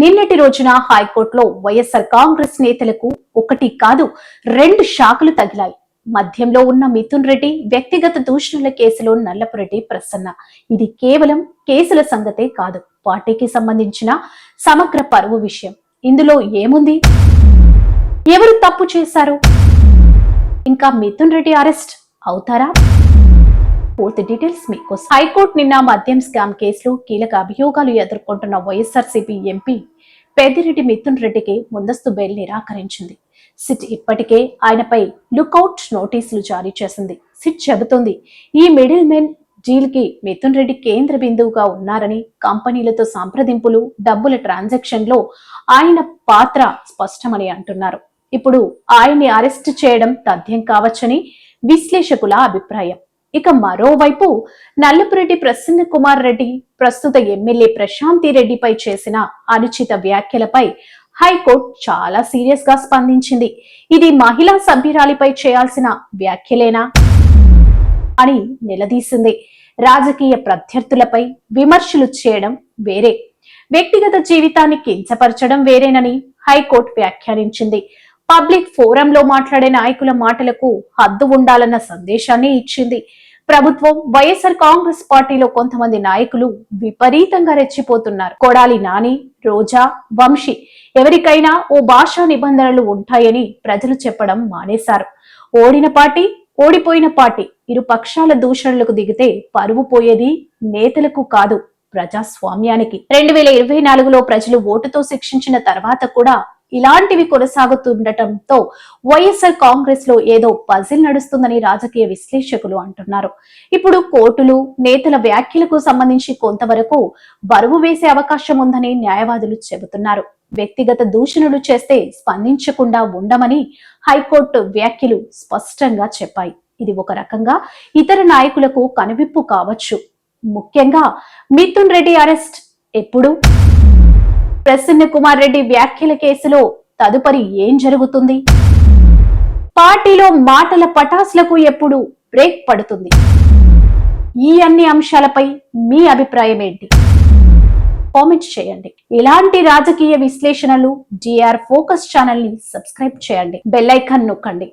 నిన్నటి రోజున హైకోర్టులో వైఎస్ఆర్ కాంగ్రెస్ నేతలకు ఒకటి కాదు 2 షాకులు తగిలాయి. మధ్యంలో ఉన్న మిథున్ రెడ్డి వ్యక్తిగత దూషణల కేసులో నల్లపురెడ్డి ప్రసన్న. ఇది కేవలం కేసుల సంగతే కాదు, పార్టీకి సంబంధించిన సమగ్ర పరువు విషయం. ఇందులో ఏముంది? ఎవరు తప్పు చేశారు? ఇంకా మిథున్ రెడ్డి అరెస్ట్ అవుతారా? పూర్తి డీటెయిల్స్ మీకోసం. హైకోర్టు నిన్న మద్యం స్కామ్ కేసులో కీలక అభియోగాలు ఎదుర్కొంటున్న వైఎస్ఆర్సీపీ ఎంపీ పెద్దిరెడ్డి మిథున్ రెడ్డికి ముందస్తు బెయిల్ నిరాకరించింది. సిట్ ఇప్పటికే ఆయనపై లుకౌట్ నోటీసులు జారీ చేసింది. సిట్ చెబుతోంది, ఈ మిడిల్ మెన్ డీల్ కి మిథున్ రెడ్డి కేంద్ర బిందువుగా ఉన్నారని, కంపెనీలతో సంప్రదింపులు, డబ్బుల ట్రాన్సాక్షన్ లో ఆయన పాత్ర స్పష్టమని అంటున్నారు. ఇప్పుడు ఆయన్ని అరెస్ట్ చేయడం తథ్యం కావచ్చని విశ్లేషకుల అభిప్రాయం. ఇక మరోవైపు నల్లపురెడ్డి ప్రసన్న కుమార్ రెడ్డి ప్రస్తుత ఎమ్మెల్యే ప్రశాంతి రెడ్డిపై చేసిన అనుచిత వ్యాఖ్యలపై హైకోర్టు చాలా సీరియస్ గా స్పందించింది. ఇది మహిళా సభ్యురాలిపై చేయాల్సిన వ్యాఖ్యలేనా అని నిలదీసింది. రాజకీయ ప్రత్యర్థులపై విమర్శలు చేయడం వేరే, వ్యక్తిగత జీవితాన్ని కించపరచడం వేరేనని హైకోర్టు వ్యాఖ్యానించింది. పబ్లిక్ ఫోరంలో మాట్లాడే నాయకుల మాటలకు హద్దు ఉండాలన్న సందేశాన్ని ఇచ్చింది. ప్రభుత్వం, వైఎస్ఆర్ కాంగ్రెస్ పార్టీలో కొంతమంది నాయకులు విపరీతంగా రెచ్చిపోతున్నారు. కొడాలి నాని, రోజా, వంశీ ఎవరికైనా ఓ భాషా నిబంధనలు ఉంటాయని ప్రజలు చెప్పడం మానేశారు. ఓడిన పార్టీ, ఓడిపోయిన పార్టీ ఇరు పక్షాల దూషణలకు దిగితే పరువు పోయేది నేతలకు కాదు, ప్రజాస్వామ్యానికి. 2024లో ప్రజలు ఓటుతో శిక్షించిన తర్వాత కూడా ఇలాంటివి కొనసాగుతుండటంతో వైఎస్ఆర్ కాంగ్రెస్ లో ఏదో పజిల్ నడుస్తుందని రాజకీయ విశ్లేషకులు అంటున్నారు. ఇప్పుడు కోర్టులు నేతల వ్యాఖ్యలకు సంబంధించి కొంతవరకు బరువు వేసే అవకాశం ఉందని న్యాయవాదులు చెబుతున్నారు. వ్యక్తిగత దూషణలు చేస్తే స్పందించకుండా ఉండమని హైకోర్టు వ్యాఖ్యలు స్పష్టంగా చెప్పాయి. ఇది ఒక రకంగా ఇతర నాయకులకు కనువిప్పు కావచ్చు. ముఖ్యంగా మిథున్ రెడ్డి అరెస్ట్ ఎప్పుడు? ప్రసన్న కుమార్ రెడ్డి వ్యాఖ్యల కేసులో తదుపరి ఏం జరుగుతుంది? పార్టీలో మాటల పటాసులకు ఎప్పుడు బ్రేక్ పడుతుంది? ఈ అన్ని అంశాలపై మీ అభిప్రాయం ఏంటి? కామెంట్ చేయండి. ఇలాంటి రాజకీయ విశ్లేషణలు DR ఫోకస్ ఛానల్ ని సబ్స్క్రైబ్ చేయండి. బెల్ ఐకాన్ నొక్కండి.